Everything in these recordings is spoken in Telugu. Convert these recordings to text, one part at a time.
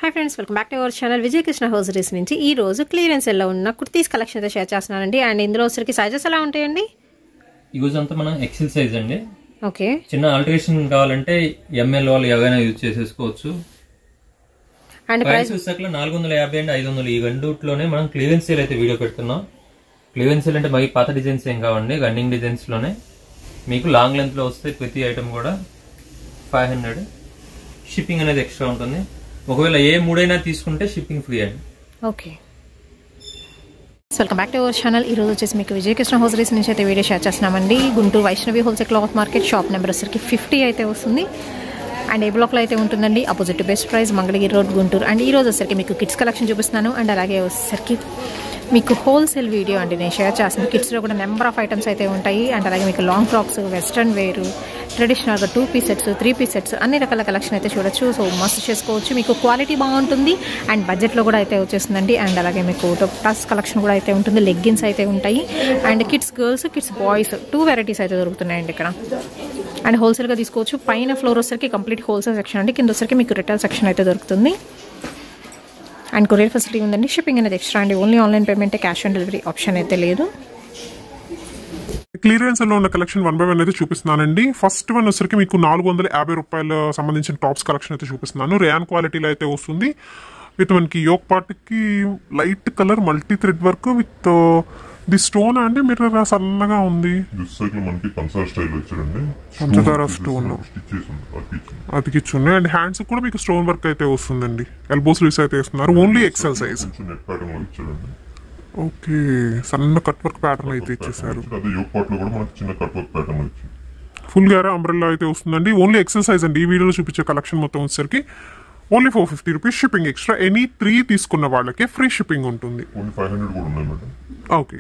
Hi friends, welcome back to our channel Vijaya Krishna hosieries నుంచి ఈ రోజు క్లియరెన్స్ లో ఉన్న కుర్తీస్ కలెక్షన్ అయితే షేర్ చేస్తున్నానండి. అండ్ ఇందులో వచ్చరికి సైజెస్ ఎలా ఉంటాయండి? ఈ రోజు అంతా మనం ఎక్సెల్ సైజ్ అండి. ఓకే, చిన్న ఆల్టరేషన్ కావాలంటే ఎంఎల్ వాళ్ళు ఎవరైనా యూజ్ చేసేసుకోవచ్చు. అండ్ ప్రైస్ వచ్చేసరికి 450 అండ్ 500 ఈ రెండుట్లోనే మనం క్లియరెన్స్ సేల్ అయితే వీడియో పెడుతున్నాం. క్లియరెన్స్ సేల్ అంటే మరి పాత డిజైన్స్ ఏం కావండి, రన్నింగ్ డిజైన్స్ లోనే మీకు లాంగ్ లెంత్ లో వస్తే ప్రతి ఐటమ్ కూడా 500. షిప్పింగ్ అనేది ఎక్స్ట్రా ఉంటుంది. ఒకవేళ ఏ మూడైనా తీసుకుంటే షిప్పింగ్ ఫ్రీ అండి. Okay, welcome back to our channel. ఈ రోజు వచ్చేసి మీకు విజయ కృష్ణ హౌజరీస్ నుంచి అయితే వీడియో షేర్ చేస్తున్నామండి. Guntur Vaishnavi wholesale cloth market shop number వచ్చరికి 50 అయితే వస్తుంది. అండ్ ఏ బ్లాక్లో అయితే ఉంటుందండి, opposite best price, Mangalagiri road, Guntur. And ఈ రోజు వచ్చరికి మీకు కిడ్స్ కలెక్షన్ చూపిస్తున్నాను. అండ్ అలాగే వచ్చేసరికి మీకు హోల్సేల్ వీడియో అండి నేను షేర్ చేస్తాను. కిడ్స్లో కూడా నెంబర్ ఆఫ్ ఐటమ్స్ అయితే ఉంటాయి. అండ్ అలాగే మీకు లాంగ్ ఫ్రాక్స్, వెస్ట్రన్ వేరు, ట్రెడిషనల్గా 2 పీస్ సెట్స్, 3 పీస్ సెట్స్ అన్ని రకాల కలెక్షన్ అయితే చూడొచ్చు. సో మస్ట్ చేసుకోవచ్చు. మీకు క్వాలిటీ బాగుంటుంది అండ్ బడ్జెట్లో కూడా అయితే వచ్చేస్తుందండి. అండ్ అలాగే మీకు టాప్స్ కలెక్షన్ కూడా అయితే ఉంటుంది. లెగ్గిన్స్ అయితే ఉంటాయి. And kids girls, kids boys 2 varieties అయితే దొరుకుతున్నాయండి ఇక్కడ. అండ్ హోల్సేల్గా తీసుకోవచ్చు. పైన ఫ్లోర్ వచ్చరికి కంప్లీట్ హోల్సేల్ సెక్షన్ అండి, కింద వచ్చరికి మీకు రిటైల్ సెక్షన్ అయితే దొరుకుతుంది. అండ్ కొరియర్ ఫెసిలిటీ ఉందండి. షిప్పింగ్ అనేది ఎక్స్ట్రా అండి. Only online payment, cash on delivery option అయితే లేదు. క్లియరెన్స్ లో ఉన్న కలెక్షన్ 1 by 1 అయితే చూపిస్తున్నానండి. ఫస్ట్ వన్ వచ్చరికి మీకు 450 రూపాయల సంబంధించిన టాప్స్ కలెక్షన్ అయితే చూపిస్తున్నాను. రేయాన్ క్వాలిటీలో అయితే వస్తుంది. విత్ మనకి యోక్ పార్ట్ కి light colour multi thread work with the stone అండి. మిర్రర్ సన్నగా ఉంది. పంచదార స్టోన్ అతికిచ్చున్నాయి. అండ్ హ్యాండ్స్ కూడా మీకు స్టోన్ వర్క్ అయితే వస్తుందండి. ఎల్బో స్లీవ్స్ అయితే ఇస్తున్నారు. Only excel size. ఓకే, సన్న కట్ వర్క్ ప్యాటర్న్ అయితే ఇచ్చేసారు. ఫుల్ గారా అంబ్రెల్లా అయితే వస్తుందండి. ఓన్లీ ఎక్సెల్ సైజ్ అండి. ఈ వీడియోలో చూపించే కలెక్షన్ మొత్తం వచ్చేసరికి only 450 rupees. Shipping extra. Any 3 తీసుకున్న వాళ్ళకి ఫ్రీ షిప్పింగ్ ఉంటుంది. ఓకే,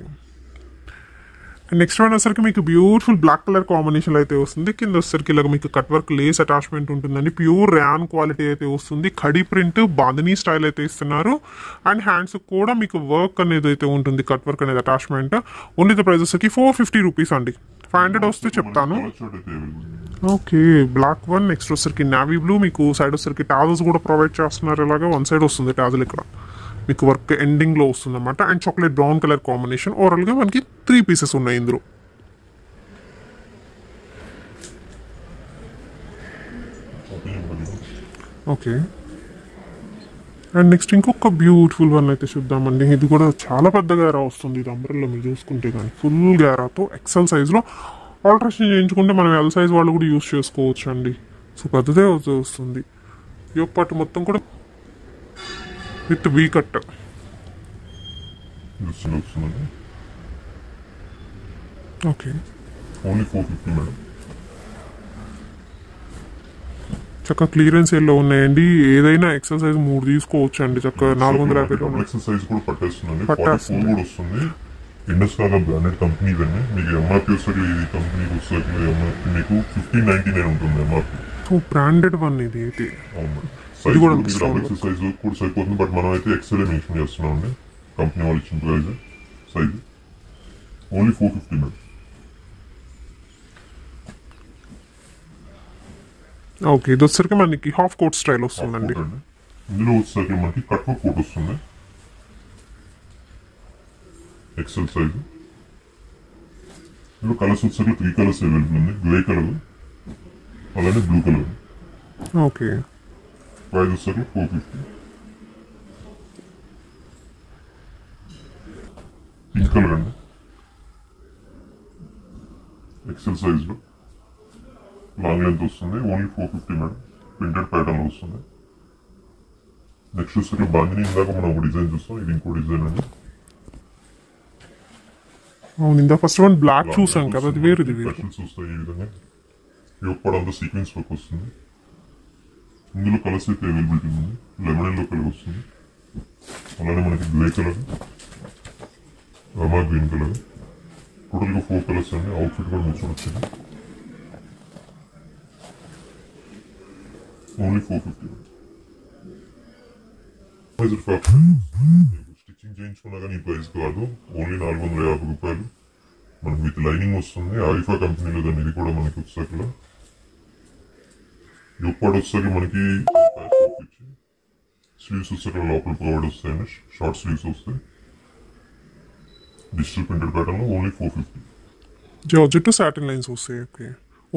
నెక్స్ట్ వన్ వచ్చరికి మీకు బ్యూటిఫుల్ బ్లాక్ కలర్ కాంబినేషన్ అయితే వస్తుంది. కింద వచ్చరికి ఇలా మీకు కట్ వర్క్ లేస్ అటాచ్మెంట్ ఉంటుందండి. ప్యూర్ ర్యాన్ క్వాలిటీ అయితే వస్తుంది. ఖడీ ప్రింట్ బాందినీ స్టైల్ అయితే ఇస్తున్నారు. అండ్ హ్యాండ్స్ కూడా మీకు వర్క్ అనేది అయితే ఉంటుంది, కట్ వర్క్ అనేది అటాచ్మెంట్. ఓన్లీ ద ప్రైస్ వచ్చరికి 450 రూపీస్ అండి. 500 వస్తే చెప్తాను. Okay, black one. నెక్స్ట్ వచ్చరికి నావీ బ్లూ. మీకు సైడ్ వచ్చరికి టాజల్స్ కూడా ప్రొవైడ్ చేస్తున్నారు. ఇలాగా 1 సైడ్ వస్తుంది టాజల్, ఇక్కడ మీకు వర్క్ ఎండింగ్ లో వస్తుంది అనమాట. And chocolate brown colour combination. Overall గా మనకి 3 పీసెస్ ఉన్నాయి ఇందులో. ఓకే, అండ్ నెక్స్ట్ ఇంకొక బ్యూటిఫుల్ వన్ అయితే చూద్దామండి. ఇది కూడా చాలా పెద్ద గారా వస్తుంది. ఇది అంబ్రెల్లా మీరు చూసుకుంటే కానీ ఫుల్ గారాతో ఎక్సెల్ సైజ్ లో ఆల్టరేషన్ చేయించుకుంటే మనం ఎల్ సైజ్ వాళ్ళు కూడా యూస్ చేసుకోవచ్చు అండి. సో పెద్దదే వస్తుంది. యోక్ పార్ట్ మొత్తం కూడా విత్ వీ కట్. ఓకే, చక్కగా క్లియరెన్స్ సేల్లో ఉన్నాయండి. ఏదైనా ఎక్సెల్ సైజ్ 3 తీసుకోవచ్చు అండి. చక్కగా 450 పట్టేస్తుంది. ఇండస్ట్రాగా బ్రాండెడ్ కంపెనీ ఇవన్నీ మీకు ఎంఆర్పీ వస్తుంది. ఇది కంపెనీ వస్తుంది ఎంఆర్పీ మీకు 1599 ఉంటుంది ఎంఆర్పీ. బ్రాండెడ్ వన్ ఇది అయితే. అవును, సైజ్ కూడా సరిపోతుంది. బట్ మనం అయితే ఎక్సెల్ మెన్షన్ చేస్తున్నాం అండి. కంపెనీ వాళ్ళు ఇచ్చిన price size only 450 madam. Okay, ఇది వచ్చరికి మనకి హాఫ్ కోట్ స్టైల్ వస్తుందండి. ఇందులో వచ్చేసరికి మనకి కట్ వర్క్ కోట్ వస్తుంది. XL size. ఇందులో కలర్స్ వచ్చేసరికి 3 కలర్స్ అవైలబుల్ ఉంది. గ్రే కలర్ అలానే బ్లూ కలర్. ఓకే, ప్రైస్ వచ్చేసరికి 450. పింక్ కలర్ అండి. ఎక్సెల్ సైజ్ లో లాంగ్ లెంత్ వస్తుంది. Only 450 madam. ప్రింటెడ్ ప్యాటర్న్ వస్తుంది. నెక్స్ట్ వచ్చేసరికి బాందిని ఇందాక మనం ఒక డిజైన్ చూస్తాం. ఇది ఇంకో డిజైన్ అండి. అవును, ఇందా ఫస్ట్ వన్ బ్లాక్ చూసాం కదా, అది వేరు. ఇది వేరు చూస్తాయి. ఈ విధంగా యోగపడంతా సీక్వెన్స్ వర్క్ వస్తుంది. ఇందులో కలర్స్ అయితే అవైలబిలిటీ ఉంది. లెమన్ ఎల్లో కలర్ వస్తుంది. అలానే మనకి గ్రే కలర్, రమా గ్రీన్ కలర్. టోటల్గా 4 కలర్స్ అండి. అవుట్ఫిట్ కూడా మీరు చూడొచ్చు. ఓన్లీ 450. స్టిచ్చింగ్ చేయించుకున్నా కానీ ఈ ప్రైస్ కాదు. ఓన్లీ 450 రూపాయలు. మనకి విత్ లైనింగ్ వస్తుంది. ఆయిఫా కంపెనీలో దాన్ని. ఇది కూడా మనకి వచ్చేసరికి యోక్ పార్ట్ వచ్చేసరికి మనకి స్లీవ్స్ వచ్చాక లోపల ప్రొవైడ్ వస్తాయండి, షార్ట్ స్లీవ్స్ వస్తాయి. Digital printed pattern only 450. Georgette satin lines వస్తాయి. ఓకే,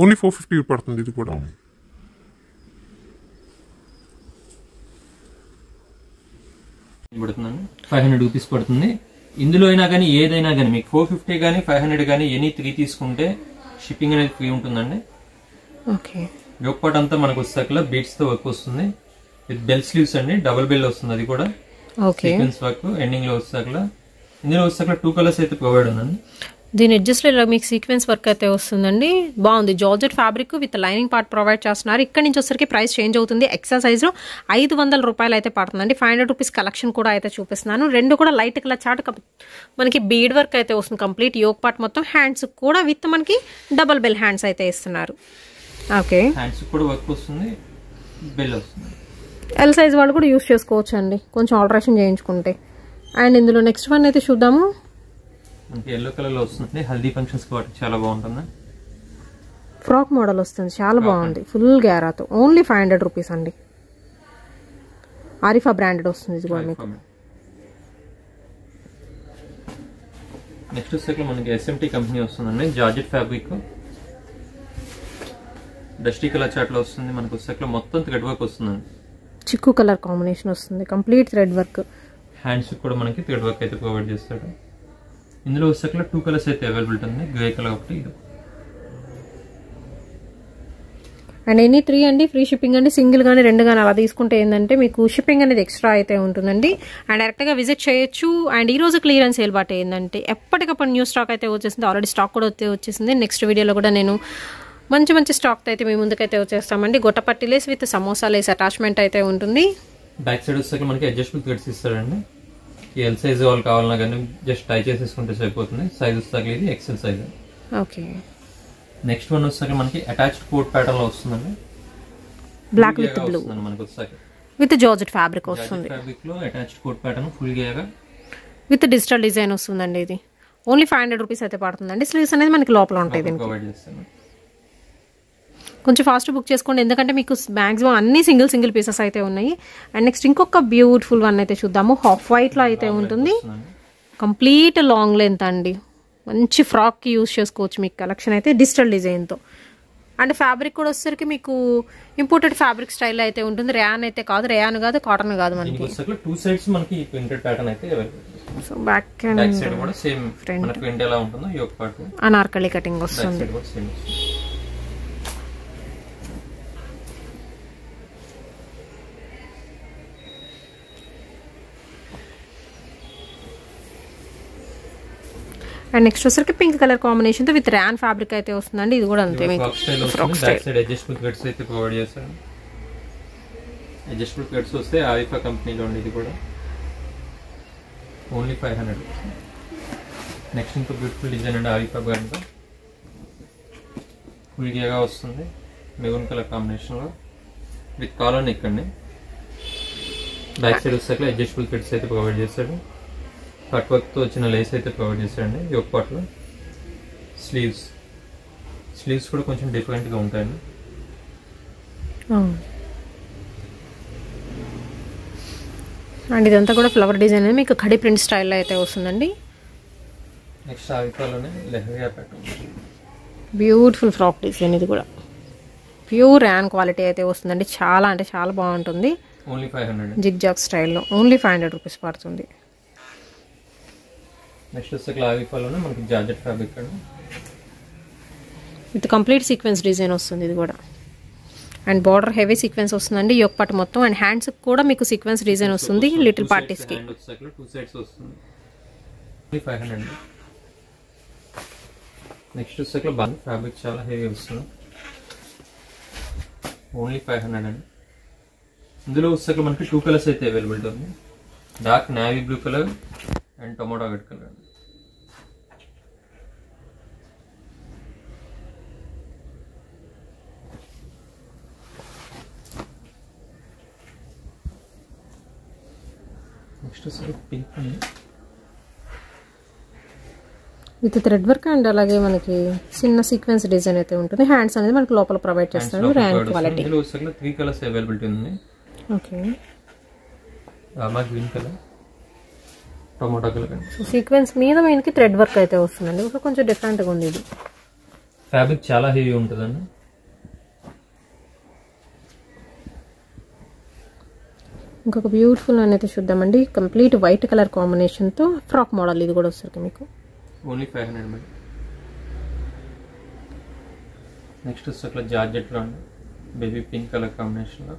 ఓన్లీ 450 పడుతుంది ఇది కూడా. పడుతుందండి 500 రూపీస్ పడుతుంది. ఇందులో అయినా కానీ ఏదైనా కానీ మీకు 450 కానీ 500 కానీ ఎనీ 3 తీసుకుంటే షిప్పింగ్ అనేది ఫ్రీ ఉంటుందండి. ఓకే, యోక్ పార్ట్ అంతా మనకు వచ్చేసరికి బీట్స్ తో వర్క్ వస్తుంది విత్ బెల్ స్లీవ్స్ అండి, డబుల్ బెల్ వస్తుంది. అది కూడా సీక్వెన్స్ వర్క్ ఎండింగ్ లో వచ్చేసరికి. ఇందులో వచ్చేసరికి 2 కలర్స్ అయితే ప్రొవైడ్ ఉందండి. దీని అడ్జస్ట్ లో మీకు సీక్వెన్స్ వర్క్ అయితే వస్తుందండి, బాగుంది. Georgette fabric with lining part provide చేస్తున్నారు. ఇక్కడ నుంచి వచ్చేసరికి ప్రైస్ చేంజ్ అవుతుంది. ఎక్సెల్ సైజ్ లో 500 రూపాయలు అయితే పడుతుందండి. 500 రూపీస్ కలెక్షన్ కూడా అయితే చూపిస్తున్నాను. రెండు కూడా లైట్ కలర్ చార్ట్, మనకి బీడ్ వర్క్ అయితే వస్తుంది కంప్లీట్ యోక్ పార్ట్ మొత్తం. హ్యాండ్స్ కూడా విత్ మనకి డబల్ బెల్ హ్యాండ్స్ అయితే ఇస్తున్నారు. ఓకే, హ్యాండ్స్ కూడా వర్క్ వస్తుంది, బెల్ వస్తుంది. ఎల్ సైజ్ వాళ్ళు కూడా యూస్ చేసుకోవచ్చు అండి కొంచెం ఆల్టరేషన్ చేయించుకుంటే. అండ్ ఇందులో నెక్స్ట్ వన్ అయితే చూద్దాము. మనకి ఎల్లో కలర్ లో వస్తుంది, హల్దీ ఫంక్షన్స్ కాబట్టి చాలా బాగుంటుంది. ఫ్రాక్ మోడల్ వస్తుంది, చాలా బాగుంది. ఫుల్ గ్యారాతో ఓన్లీ 500 రూపీస్ అండి. ఆరిఫా బ్రాండెడ్ వస్తుంది ఇది కూడా మీకు. నెక్స్ట్ వచ్చేసరికి మనకి ఎస్ఎంటీ కంపెనీ వస్తుందండి, georgette fabric dusty colour chart లో వస్తుంది. మనకు వచ్చేసరికి మొత్తం థ్రెడ్ వర్క్ వస్తుందండి, చిక్కు కలర్ కాంబినేషన్ వస్తుంది, కంప్లీట్ థ్రెడ్ వర్క్. హ్యాండ్స్ కూడా మనకి థ్రెడ్ వర్క్ అయితే ప్రొవైడ్ చేస్తాడు. ఇందులో వచ్చేసరికి 2 కలర్స్ అయితే అవైలబిలిటీ ఉంది, గ్రే కలర్ ఒకటి, ఇది. అండ్ ఎనీ 3 అండి ఫ్రీ షిప్పింగ్ అండి. సింగిల్ గానీ 2 గానీ అలా తీసుకుంటే ఏంటంటే మీకు షిప్పింగ్ అనేది ఎక్స్ట్రా అయితే ఉంటుందండి. అండ్ డైరెక్ట్ గా విజిట్ చేయొచ్చు. అండ్ ఈ రోజు క్లియరెన్స్ సేల్ బాట్ ఏంటంటే ఎప్పటికప్పుడు న్యూ స్టాక్ అయితే వచ్చేసింది, ఆల్రెడీ స్టాక్ కూడా వచ్చేసింది. నెక్స్ట్ వీడియోలో కూడా నేను మంచి మంచి స్టాక్ అయితే మీ ముందుకైతే వచ్చేస్తామండి. Gota patti lace with samosa lace attachment అయితే ఉంటుంది. బ్యాక్ సైడ్ వచ్చేసరికి మనకి అడ్జస్టబుల్ థ్రెడ్స్ ఇస్తారండి. ఎల్ సైజ్ వాళ్ళు కావాలన్నా కానీ జస్ట్ టై చేసేసుకుంటే సరిపోతుంది. సైజ్ వచ్చేసరికి ఇది XL size. Okay, next one వచ్చేసరికి మనకి అటాచ్డ్ కోట్ ప్యాటర్న్ లో వస్తుందండి, బ్లాక్ విత్ బ్లూ మనకి వచ్చేసరికి విత్ జార్జెట్ ఫ్యాబ్రిక్ వస్తుంది. ఫ్యాబ్రిక్ లో అటాచ్డ్ కోట్ ప్యాటర్న్ ఫుల్ గా విత్ డిజిటల్ డిజైన్ వస్తుందండి. ఇది ఓన్లీ 500 రూపీస్ అయితే పడుతుందండి. స్లీవ్స్ అనేది మనకి లోపల ఉంటాయి. ప్రొవైడ్ చేస్తాను. కొంచెం ఫాస్ట్ బుక్ చేసుకోండి, ఎందుకంటే మీకు మ్యాక్సిమం అన్ని సింగిల్ పీసెస్ అయితే ఉన్నాయి. అండ్ నెక్స్ట్ ఇంకొక బ్యూటిఫుల్ వన్ అయితే చూద్దాము. హాఫ్ వైట్ లో అయితే ఉంటుంది, కంప్లీట్ లాంగ్ లెంత్ అండి. మంచి ఫ్రాక్ కి యూజ్ చేసుకోవచ్చు. మీకు కలెక్షన్ అయితే డిజిటల్ డిజైన్ తో. అండ్ ఫ్యాబ్రిక్ కూడా వచ్చేసరికి మీకు ఇంపోర్టెడ్ ఫ్యాబ్రిక్ స్టైల్ అయితే ఉంటుంది. రేయాన్ అయితే కాదు, రేయాన్ కాదు, కాటన్ కాదు. మనకి 2 సైడ్స్ మనకి ప్రింటెడ్ ప్యాటర్న్ అయితే available. So back and side కూడా సేమ్ మన ప్రింట్ ఎలా ఉంటుందో యోక్ పార్ట్ అనార్కలి కటింగ్ వస్తుంది. అండ్ నెక్స్ట్ వచ్చరికి పింక్ కలర్ కాంబినేషన్ తో విత్ ర్యాన్ ఫ్యాబ్రిక్ అయితే వస్తుందండి. ఇది కూడా అంతే మీకు frock style. Side adjustable cuts అయితే ప్రొవైడ్ చేస్తారు. అడ్జస్టబుల్ కట్స్ వస్తే ఆరిఫా కంపెనీలో ఉంది. ఇది కూడా ఓన్లీ 500. నెక్స్ట్ ఇంకో బ్యూటిఫుల్ డిజైన్ అండి, ఆరిఫా బ్రాండ్ లో ఫుల్ గా వస్తుంది, మెరూన్ కలర్ కాంబినేషన్ లో విత్ కాలర్ నెక్ అండి. బ్యాక్ సైడ్ వచ్చేసరికి అడ్జస్టబుల్ కట్స్ అయితే ప్రొవైడ్ చేస్తాడు. కట్ వర్క్ తో వచ్చిన లేస్ అయితే ప్రొవైడ్ చేశారండి యోక్ పార్ట్ లో. స్లీవ్స్ కూడా కొంచెం డిఫరెంట్ గా ఉంటాయండి. అండ్ ఇదంతా కూడా ఫ్లవర్ డిజైన్ అనేది మీకు ఖడీ ప్రింట్ స్టైల్లో అయితే వస్తుందండి. నెక్స్ట్ ఆవికాలోనే leheriya pattern, beautiful frock design. ఇది కూడా ప్యూర్ ర్యాన్ క్వాలిటీ అయితే వస్తుందండి. చాలా అంటే చాలా బాగుంటుంది. ఓన్లీ 500. జిగ్ జాగ్ స్టైల్లో ఓన్లీ 500 రూపీస్ పడుతుంది. నెక్స్ట్ వచ్చేసరికి ఆవికాలోనే మనకి జార్జెట్ ఫ్యాబ్రిక్ అండి, విత్ కంప్లీట్ సీక్వెన్స్ డిజైన్ వస్తుంది. ఇది కూడా అండ్ బార్డర్ హెవీ సీక్వెన్స్ వస్తుందండి యోక్ పార్ట్ మొత్తం. అండ్ హ్యాండ్స్ కూడా మీకు సీక్వెన్స్ డిజైన్ వస్తుంది లిటిల్ పార్టీస్ కి. 2 సైడ్స్ వస్తుంది, 500. నెక్స్ట్ వచ్చేసరికి బాగా ఫ్యాబ్రిక్ చాలా హెవీ వస్తుంది, ఓన్లీ 500 అండి. ఇందులో వచ్చేసరికి మనకి 2 కలర్స్ అయితే అవైలబిలిటీ ఉంది, dark navy blue colour and tomato red colour. Next pink అండి విత్ థ్రెడ్ వర్క్ అండ్ అలాగే మనకి చిన్న సీక్వెన్స్ డిజైన్ అయితే ఉంటుంది. హ్యాండ్స్ అనేది మనకి లోపల ప్రొవైడ్ చేస్తాడు. Ryan quality. 3 కలర్స్ అవైలబిలిటీ ఉంది. Okay, Rama green colour, tomato colour అండి. సో సీక్వెన్స్ మీద మనకి థ్రెడ్ వర్క్ అయితే వస్తుందండి. ఒక కొంచెం డిఫరెంట్గా ఉంది ఇది. ఫ్యాబ్రిక్ చాలా హెవీ ఉంటుందండి. ఇంకొక బ్యూటిఫుల్ అని అయితే చూద్దామండి. కంప్లీట్ వైట్ కలర్ కాంబినేషన్తో ఫ్రాక్ మోడల్ ఇది కూడా వస్తుంది మీకు. Only 500 madam. నెక్స్ట్ అట్లా జార్జెట్లో అండి, బేబీ పింక్ కలర్ కాంబినేషన్లో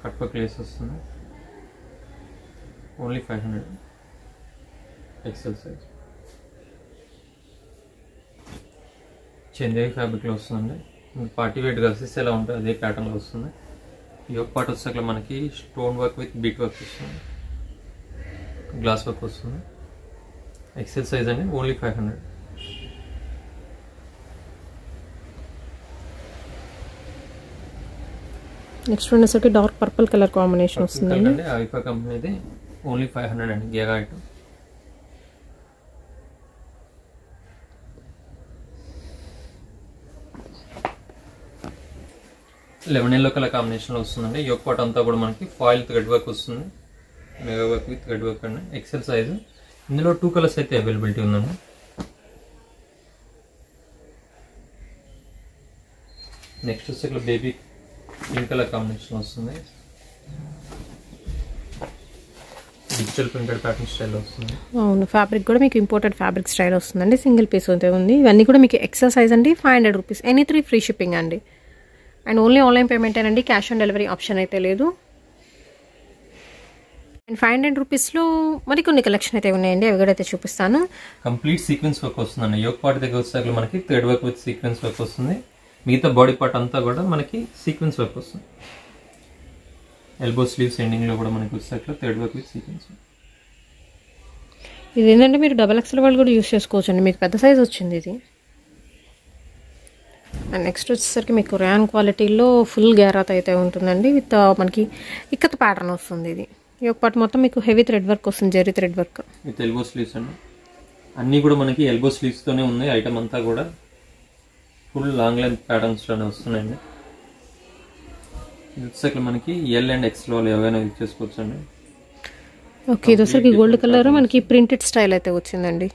కట్ వర్క్ లేస్ వస్తుంది. Only 500 XL size. చందేవి ఫ్యాబ్రిక్లో వస్తుందండి. పార్టీ వేర్ డ్రెస్సెస్ ఎలా ఉంటుంది అదే ప్యాటర్న్లో వస్తుంది. ఈ ఒక పార్ట్ వచ్చాక మనకి stone work with bead work వస్తుంది, గ్లాస్ వర్క్ వస్తుంది. ఎక్సెల్ సైజ్ అండి. ఓన్లీ 500. నెక్స్ట్ వచ్చేసరికి డార్క్ పర్పుల్ కలర్ కాంబినేషన్ వస్తుందండి. ఐఫా కంపెనీది. ఓన్లీ 500 అండి. గేగా ఐటమ్. లెమన్ ఎల్లో కలర్ కాంబినేషన్లో వస్తుందండి. యోక్ పాట్ అంతా కూడా మనకి ఫాయిల్ థ్రెడ్ వర్క్ వస్తుంది, mega work with thread work అండి. XL size. ఇందులో 2 కలర్స్ అయితే అవైలబిలిటీ ఉందండి. నెక్స్ట్ వచ్చి బేబీ పింక్ కలర్ కాంబినేషన్ వస్తుంది. డిజిటల్ ప్రింటెడ్ ప్యాటర్న్ స్టైల్ వస్తుంది. అవును, ఫ్యాబ్రిక్ కూడా మీకు ఇంపోర్టెడ్ ఫ్యాబ్రిక్ స్టైల్ వస్తుందండి. సింగిల్ పీస్ అయితే ఉంది. ఇవన్నీ కూడా మీకు ఎక్సెల్ సైజ్ అండి. 500 రూపీస్. ఎనీ 3 ఫ్రీ షిప్పింగ్ అండి. అండ్ ఓన్లీ ఆన్లైన్ పేమెంట్ అండి. క్యాష్ ఆన్ డెలివరీ ఆప్షన్ అయితే లేదు. అండ్ 500 రూపీస్లో మరి కొన్ని కలెక్షన్ అయితే ఉన్నాయండి. అవి కూడా అయితే చూపిస్తాను. కంప్లీట్ సీక్వెన్స్ వర్క్ వస్తుందండి. యోక్ పార్ట్ దగ్గర వచ్చేసరికి మనకి thread work with sequence work వస్తుంది. మిగతా బాడీ పార్ట్ అంతా కూడా మనకి సీక్వెన్స్ వర్క్ వస్తుంది. ఎల్బో స్లీవ్స్ ఎండింగ్లో కూడా మనకి వచ్చేసరికి థ్రెడ్ వర్క్ విత్ సీక్వెన్స్. ఇది ఏంటంటే మీరు డబల్ ఎక్స్ఎల్ వాళ్ళు కూడా యూస్ చేసుకోవచ్చు అండి. మీకు పెద్ద సైజ్ వచ్చింది ఇది. అండ్ నెక్స్ట్ వచ్చేసరికి మీకు ర్యాన్ క్వాలిటీలో ఫుల్ గ్యారాత్ అయితే ఉంటుందండి. విత్ మనకి ఇక్కత ప్యాటర్న్ వస్తుంది. ఇది ఈ ఒక పార్ట్ మొత్తం మీకు హెవీ థ్రెడ్ వర్క్ వస్తుంది, zari thread work with elbow sleeves అండి. అన్నీ కూడా మనకి ఎల్బో స్లీవ్స్తోనే ఉన్నాయి. ఐటమ్ అంతా కూడా ఫుల్ లాంగ్ లెంత్ ప్యాటర్న్స్లోనే వస్తున్నాయండి. ఇది వచ్చేసరికి మనకి ఎల్ అండ్ ఎక్స్ లో ఏవైనా యూజ్ చేసుకోవచ్చు అండి. ఓకే, ఇది వచ్చేసరికి గోల్డ్ కలర్ మనకి ప్రింటెడ్ స్టైల్ అయితే వచ్చిందండి.